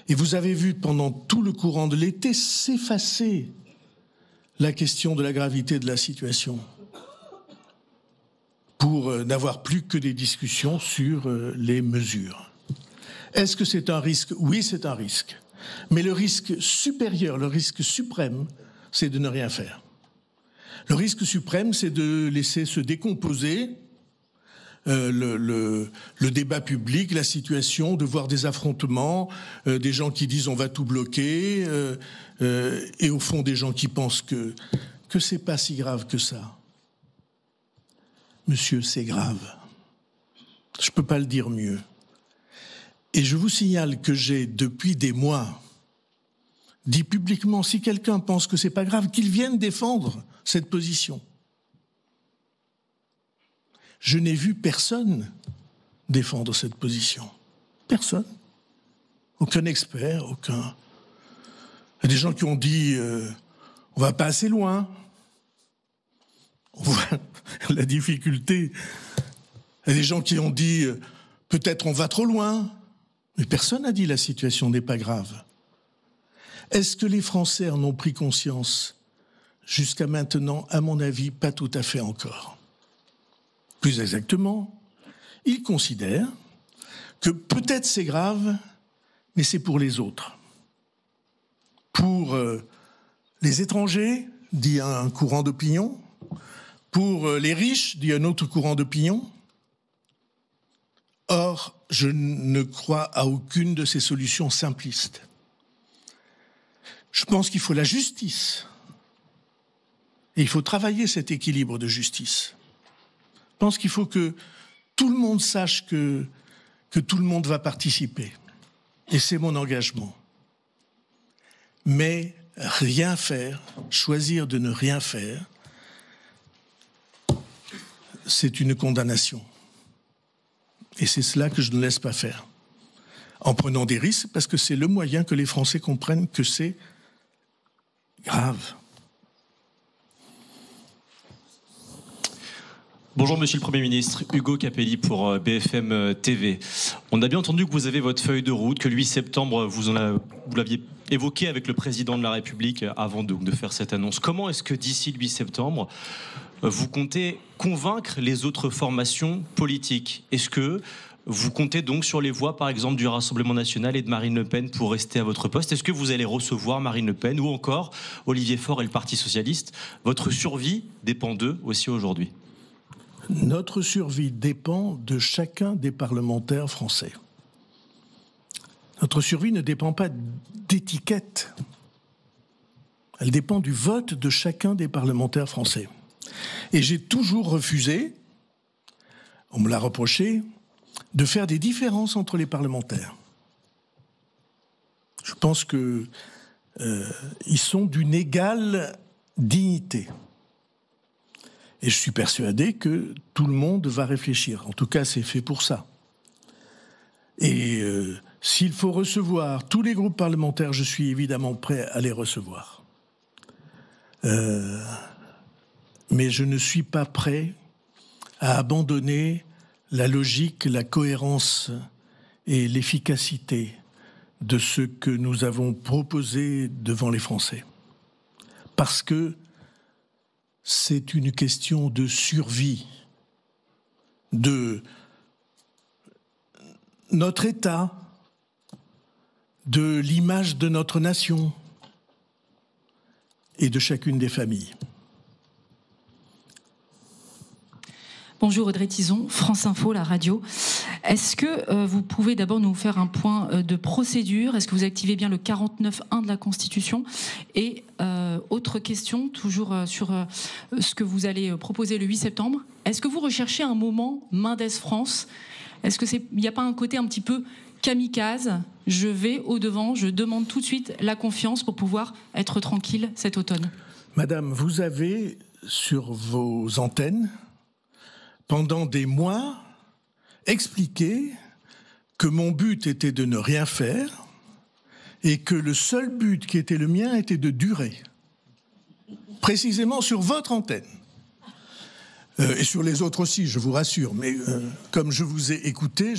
Et vous avez vu pendant tout le courant de l'été s'effacer la question de la gravité de la situation pour n'avoir plus que des discussions sur les mesures. Est-ce que c'est un risque? Oui, c'est un risque. Mais le risque supérieur, le risque suprême, c'est de ne rien faire. Le risque suprême, c'est de laisser se décomposer le débat public, la situation, de voir des affrontements, des gens qui disent on va tout bloquer, et au fond des gens qui pensent que c'est pas si grave que ça. Monsieur, c'est grave. Je peux pas le dire mieux. Et je vous signale que j'ai, depuis des mois, dit publiquement, si quelqu'un pense que c'est pas grave, qu'il vienne défendre cette position. Je n'ai vu personne défendre cette position. Personne. Aucun expert, aucun. Il y a des gens qui ont dit on va pas assez loin. On voit la difficulté. Il y a des gens qui ont dit peut-être on va trop loin. Mais personne n'a dit la situation n'est pas grave. Est-ce que les Français en ont pris conscience? Jusqu'à maintenant, à mon avis, pas tout à fait encore. Plus exactement, ils considèrent que peut-être c'est grave, mais c'est pour les autres. Pour les étrangers, dit un courant d'opinion. Pour les riches, dit un autre courant d'opinion. Or, je ne crois à aucune de ces solutions simplistes. Je pense qu'il faut la justice. Et il faut travailler cet équilibre de justice. Je pense qu'il faut que tout le monde sache que tout le monde va participer. Et c'est mon engagement. Mais rien faire, choisir de ne rien faire, c'est une condamnation. Et c'est cela que je ne laisse pas faire. En prenant des risques, parce que c'est le moyen que les Français comprennent que c'est grave. Bonjour Monsieur le Premier ministre, Hugo Capelli pour BFM TV. On a bien entendu que vous avez votre feuille de route, que le 8 septembre, vous l'aviez évoqué avec le Président de la République avant de faire cette annonce. Comment est-ce que d'ici le 8 septembre, vous comptez convaincre les autres formations politiques? Est-ce que vous comptez donc sur les voix, par exemple, du Rassemblement national et de Marine Le Pen pour rester à votre poste? Est-ce que vous allez recevoir Marine Le Pen ou encore Olivier Faure et le Parti socialiste? Votre survie dépend d'eux aussi aujourd'hui. Notre survie dépend de chacun des parlementaires français. Notre survie ne dépend pas d'étiquette. Elle dépend du vote de chacun des parlementaires français. Et j'ai toujours refusé, on me l'a reproché, de faire des différences entre les parlementaires. Je pense qu'ils sont d'une égale dignité. Et je suis persuadé que tout le monde va réfléchir. En tout cas, c'est fait pour ça. Et s'il faut recevoir tous les groupes parlementaires, je suis évidemment prêt à les recevoir. Mais je ne suis pas prêt à abandonner la logique, la cohérence et l'efficacité de ce que nous avons proposé devant les Français. Parce que c'est une question de survie de notre État, de l'image de notre nation et de chacune des familles. Bonjour Audrey Tison, France Info, la radio. Est-ce que vous pouvez d'abord nous faire un point de procédure? Est-ce que vous activez bien le 49.1 de la Constitution? Et autre question, toujours sur ce que vous allez proposer le 8 septembre. Est-ce que vous recherchez un moment Mendes France? Est-ce qu'il n'y a pas un côté un petit peu kamikaze? Je vais au-devant, je demande tout de suite la confiance pour pouvoir être tranquille cet automne. Madame, vous avez sur vos antennes, pendant des mois, expliqué que mon but était de ne rien faire et que le seul but qui était le mien était de durer. Précisément sur votre antenne. Et sur les autres aussi, je vous rassure. Mais comme je vous ai écouté,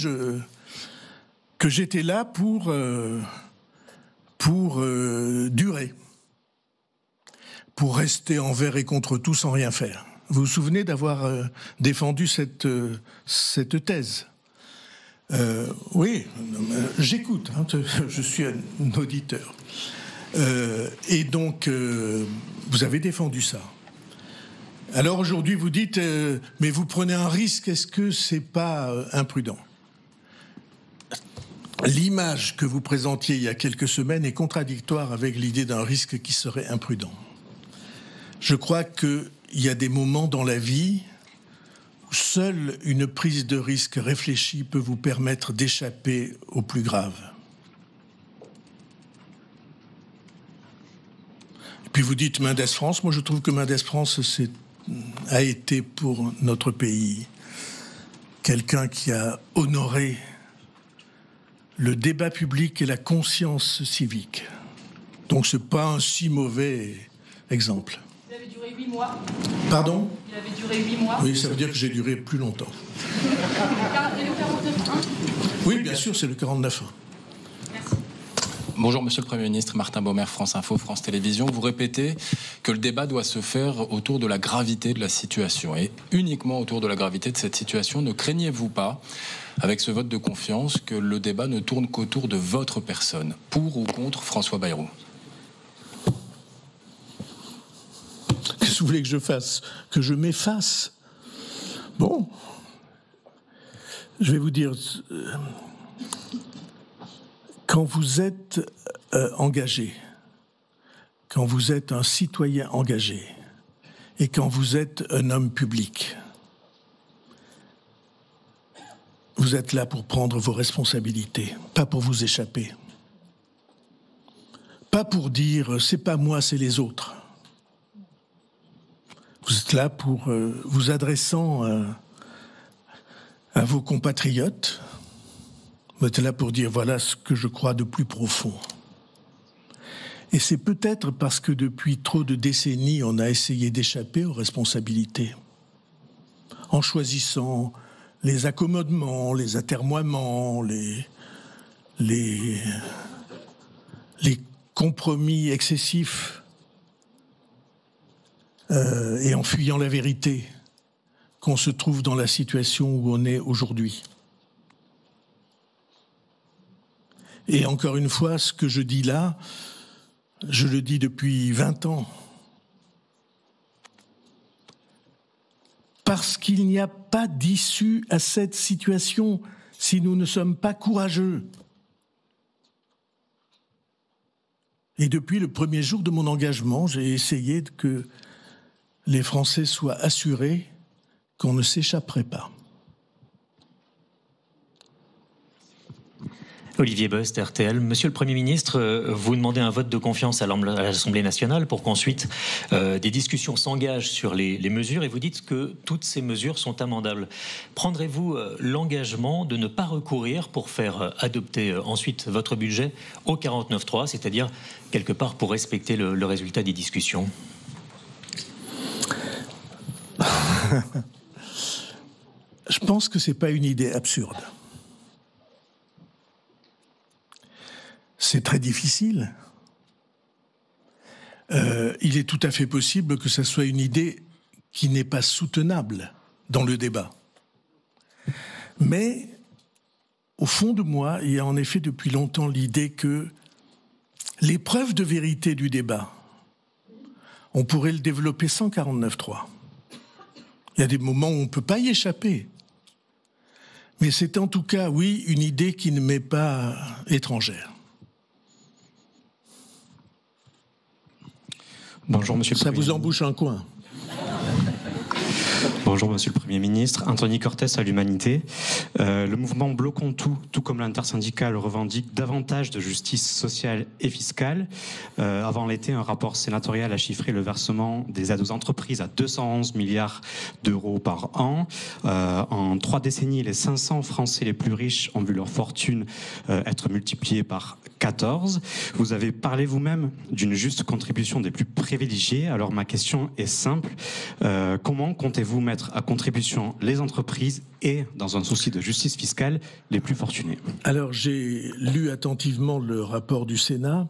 que j'étais là pour durer. Pour rester envers et contre tout sans rien faire. Vous vous souvenez d'avoir défendu cette thèse? Oui, j'écoute, hein, je suis un auditeur. Et donc, vous avez défendu ça. Alors aujourd'hui, vous dites, mais vous prenez un risque, est-ce que c'est pas imprudent? L'image que vous présentiez il y a quelques semaines est contradictoire avec l'idée d'un risque qui serait imprudent. Je crois qu'il y a des moments dans la vie où seule une prise de risque réfléchie peut vous permettre d'échapper au plus grave. Et puis vous dites Mendes France. Moi, je trouve que Mendes France a été pour notre pays quelqu'un qui a honoré le débat public et la conscience civique. Donc c'est pas un si mauvais exemple. Il avait duré 8 mois. Pardon? Il avait duré 8 mois. Oui, ça veut dire que j'ai duré plus longtemps. Et le 49.1? Oui, bien sûr, c'est le 49.1. Merci. Bonjour Monsieur le Premier ministre, Martin Baumer, France Info, France Télévisions. Vous répétez que le débat doit se faire autour de la gravité de la situation et uniquement autour de la gravité de cette situation. Ne craignez-vous pas, avec ce vote de confiance, que le débat ne tourne qu'autour de votre personne, pour ou contre François Bayrou? Qu'est-ce que vous voulez que je fasse? Que je m'efface? Bon, je vais vous dire, quand vous êtes engagé, quand vous êtes un citoyen engagé et quand vous êtes un homme public, vous êtes là pour prendre vos responsabilités, pas pour vous échapper. Pas pour dire « c'est pas moi, c'est les autres ». Vous êtes là pour vous adressant à vos compatriotes. Vous êtes là pour dire « voilà ce que je crois de plus profond ». Et c'est peut-être parce que depuis trop de décennies, on a essayé d'échapper aux responsabilités, en choisissant les accommodements, les atermoiements, les compromis excessifs, et en fuyant la vérité, qu'on se trouve dans la situation où on est aujourd'hui. Et encore une fois, ce que je dis là, je le dis depuis 20 ans. Parce qu'il n'y a pas d'issue à cette situation si nous ne sommes pas courageux. Et depuis le premier jour de mon engagement, j'ai essayé que les Français soient assurés qu'on ne s'échapperait pas. Olivier Bost, RTL. Monsieur le Premier ministre, vous demandez un vote de confiance à l'Assemblée nationale pour qu'ensuite des discussions s'engagent sur les mesures et vous dites que toutes ces mesures sont amendables. Prendrez-vous l'engagement de ne pas recourir pour faire adopter ensuite votre budget au 49.3, c'est-à-dire quelque part pour respecter le résultat des discussions? Je pense que ce n'est pas une idée absurde. C'est très difficile. Il est tout à fait possible que ce soit une idée qui n'est pas soutenable dans le débat. Mais, au fond de moi, il y a en effet depuis longtemps l'idée que l'épreuve de vérité du débat on pourrait le développer sans 49.3. Il y a des moments où on ne peut pas y échapper. Mais c'est en tout cas, oui, une idée qui ne m'est pas étrangère. Bonjour, monsieur le Premier ministre. Ça vous embouche un coin. Bonjour, monsieur le Premier ministre. Anthony Cortès à l'Humanité. Le mouvement Bloquons tout comme l'intersyndicale, revendique davantage de justice sociale et fiscale. Avant l'été, un rapport sénatorial a chiffré le versement des aides aux entreprises à 211 milliards d'euros par an. En 3 décennies, les 500 Français les plus riches ont vu leur fortune être multipliée par 14. Vous avez parlé vous-même d'une juste contribution des plus privilégiés. Alors ma question est simple. Comment comptez-vous mettre à contribution les entreprises et, dans un souci de justice fiscale, les plus fortunés? Alors j'ai lu attentivement le rapport du Sénat.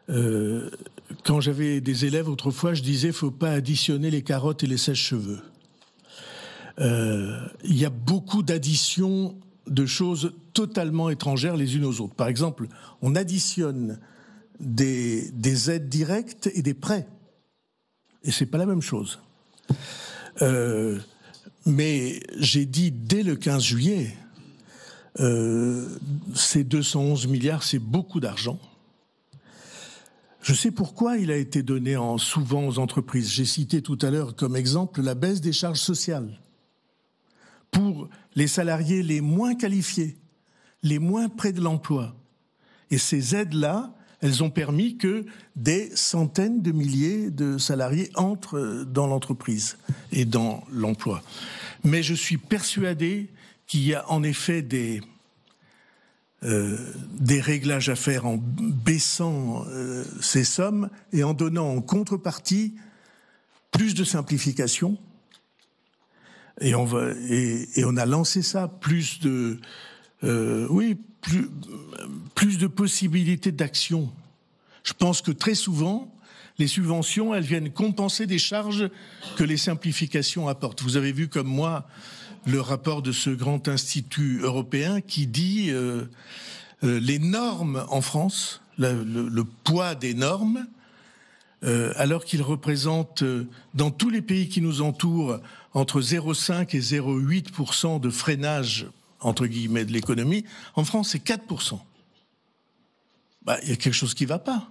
Quand j'avais des élèves autrefois, je disais « faut pas additionner les carottes et les sèche-cheveux ». Il y a beaucoup d'additions de choses totalement étrangères les unes aux autres. Par exemple, on additionne des aides directes et des prêts. Et c'est pas la même chose. Mais j'ai dit dès le 15 juillet, ces 211 milliards, c'est beaucoup d'argent. Je sais pourquoi il a été donné souvent aux entreprises. J'ai cité tout à l'heure comme exemple la baisse des charges sociales pour les salariés les moins qualifiés, les moins près de l'emploi. Et ces aides-là, elles ont permis que des centaines de milliers de salariés entrent dans l'entreprise et dans l'emploi. Mais je suis persuadé qu'il y a en effet des réglages à faire en baissant ces sommes et en donnant en contrepartie plus de simplification. Et on a lancé ça, plus de possibilités d'action. Je pense que très souvent, les subventions, elles viennent compenser des charges que les simplifications apportent. Vous avez vu comme moi le rapport de ce grand institut européen qui dit les normes en France, le poids des normes, alors qu'ils représentent dans tous les pays qui nous entourent entre 0,5 et 0,8% de freinage entre guillemets de l'économie. En France, c'est 4%. Il y a quelque chose qui ne va pas.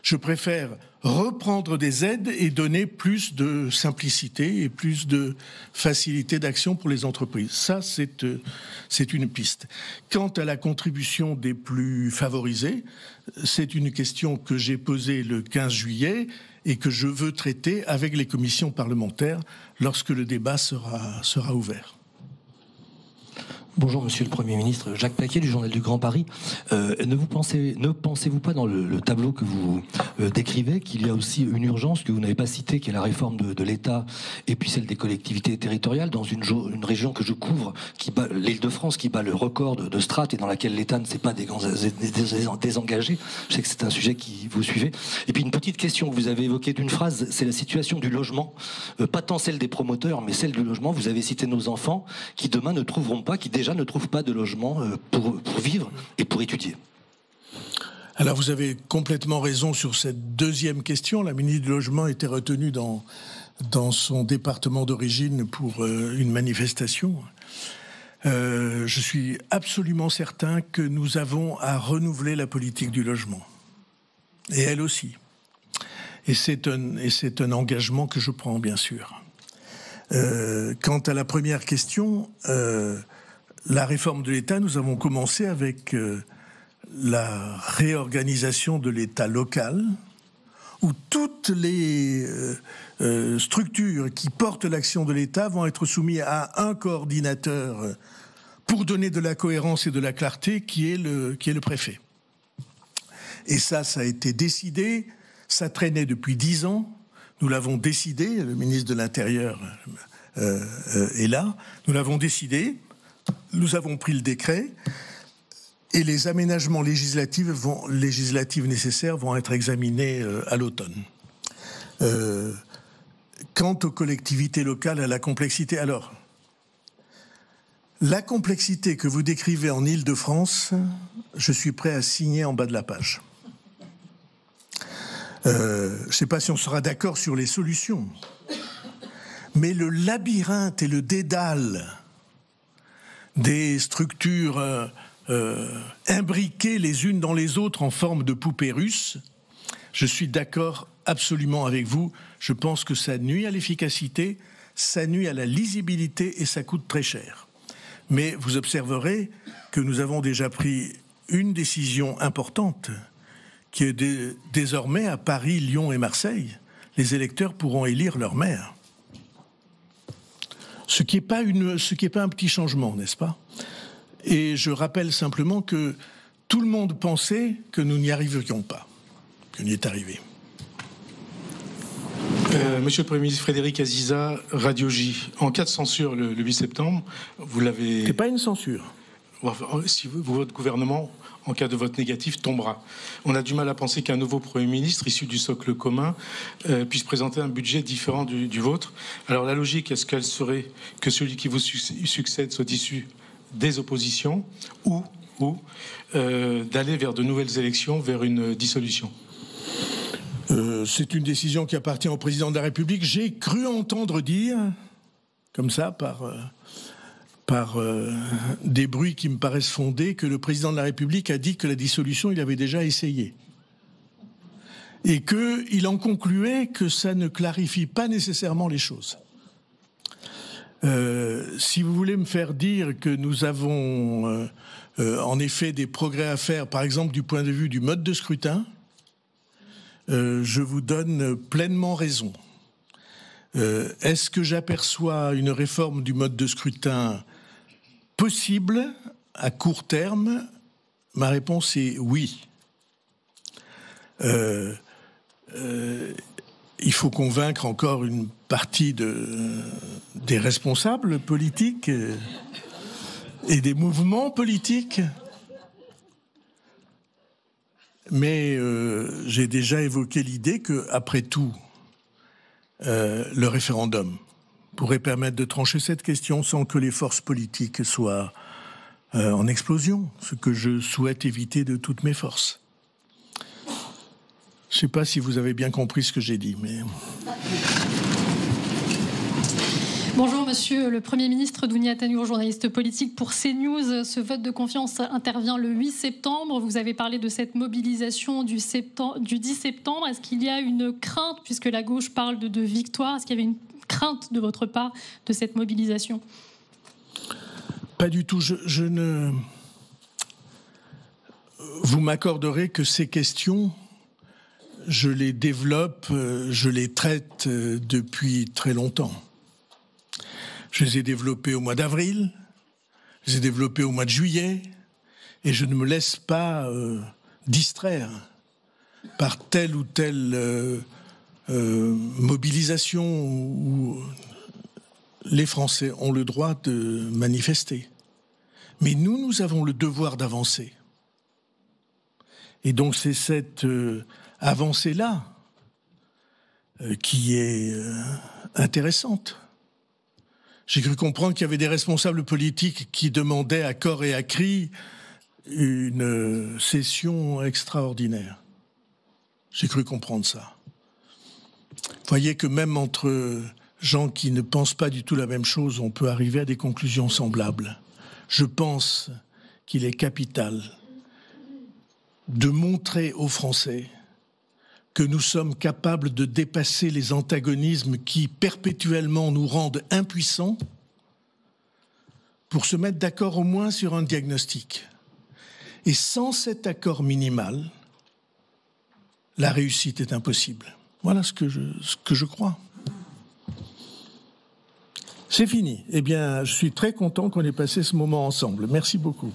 Je préfère reprendre des aides et donner plus de simplicité et plus de facilité d'action pour les entreprises. Ça, c'est une piste. Quant à la contribution des plus favorisés, c'est une question que j'ai posée le 15 juillet et que je veux traiter avec les commissions parlementaires lorsque le débat sera ouvert. Bonjour Monsieur le Premier ministre, Jacques Paquet du Journal du Grand Paris. Ne pensez-vous pas dans le tableau que vous décrivez qu'il y a aussi une urgence que vous n'avez pas citée, qui est la réforme de l'État et puis celle des collectivités territoriales dans une région que je couvre, l'Île-de-France, qui bat le record de strates et dans laquelle l'État ne s'est pas désengagé. Je sais que c'est un sujet qui vous suivez. Et puis une petite question que vous avez évoquée d'une phrase, c'est la situation du logement, pas tant celle des promoteurs, mais celle du logement. Vous avez cité nos enfants qui demain ne trouveront pas, qui déjà ne trouvent pas de logement pour vivre et pour étudier. Alors vous avez complètement raison sur cette deuxième question. La ministre du Logement était retenue dans son département d'origine pour une manifestation. Je suis absolument certain que nous avons à renouveler la politique du logement. Et elle aussi. Et c'est un engagement que je prends, bien sûr. Quant à la première question... la réforme de l'État, nous avons commencé avec la réorganisation de l'État local, où toutes les structures qui portent l'action de l'État vont être soumises à un coordinateur pour donner de la cohérence et de la clarté, qui est le préfet. Et ça a été décidé, ça traînait depuis 10 ans, nous l'avons décidé, le ministre de l'Intérieur est là, nous l'avons décidé. Nous avons pris le décret et les aménagements législatifs nécessaires vont être examinés à l'automne. Quant aux collectivités locales, à la complexité, alors, la complexité que vous décrivez en Île-de-France, je suis prêt à signer en bas de la page. Je ne sais pas si on sera d'accord sur les solutions, mais le labyrinthe et le dédale des structures imbriquées les unes dans les autres en forme de poupées russes, je suis d'accord absolument avec vous. Je pense que ça nuit à l'efficacité, ça nuit à la lisibilité et ça coûte très cher. Mais vous observerez que nous avons déjà pris une décision importante qui est désormais à Paris, Lyon et Marseille. Les électeurs pourront élire leur maire. Ce qui n'est pas un petit changement, n'est-ce pas? Et je rappelle simplement que tout le monde pensait que nous n'y arriverions pas, qu'on y est arrivé. Monsieur le Premier ministre, Frédéric Aziza, Radio J. En cas de censure le 8 septembre, vous l'avez... C'est pas une censure. Si votre gouvernement, en cas de vote négatif, tombera. On a du mal à penser qu'un nouveau Premier ministre, issu du socle commun, puisse présenter un budget différent du vôtre. Alors la logique, est-ce qu'elle serait que celui qui vous succède soit issu des oppositions ou d'aller vers de nouvelles élections, vers une dissolution? C'est une décision qui appartient au président de la République. J'ai cru entendre dire, comme ça, par des bruits qui me paraissent fondés, que le président de la République a dit que la dissolution, il avait déjà essayé. Et qu'il en concluait que ça ne clarifie pas nécessairement les choses. Si vous voulez me faire dire que nous avons en effet des progrès à faire, par exemple du point de vue du mode de scrutin, je vous donne pleinement raison. Est-ce que j'aperçois une réforme du mode de scrutin possible à court terme? Ma réponse est oui. Il faut convaincre encore une partie des responsables politiques et des mouvements politiques. Mais j'ai déjà évoqué l'idée que, après tout, le référendum pourrait permettre de trancher cette question sans que les forces politiques soient en explosion, ce que je souhaite éviter de toutes mes forces. Je ne sais pas si vous avez bien compris ce que j'ai dit, mais... Bonjour, monsieur le Premier ministre. Dounia Tanour, journaliste politique pour CNews. Ce vote de confiance intervient le 8 septembre. Vous avez parlé de cette mobilisation du 10 septembre. Est-ce qu'il y a une crainte, puisque la gauche parle de victoire, est-ce qu'il y avait une crainte de votre part de cette mobilisation? Pas du tout. Vous m'accorderez que ces questions, je les développe, je les traite depuis très longtemps. Je les ai développés au mois d'avril, je les ai développés au mois de juillet, et je ne me laisse pas distraire par telle ou telle mobilisation où les Français ont le droit de manifester. Mais nous avons le devoir d'avancer. Et donc c'est cette avancée-là qui est intéressante. J'ai cru comprendre qu'il y avait des responsables politiques qui demandaient à corps et à cri une session extraordinaire. J'ai cru comprendre ça. Vous voyez que même entre gens qui ne pensent pas du tout la même chose, on peut arriver à des conclusions semblables. Je pense qu'il est capital de montrer aux Français que nous sommes capables de dépasser les antagonismes qui perpétuellement nous rendent impuissants pour se mettre d'accord au moins sur un diagnostic. Et sans cet accord minimal, la réussite est impossible. Voilà ce que je crois. C'est fini. Eh bien, je suis très content qu'on ait passé ce moment ensemble. Merci beaucoup.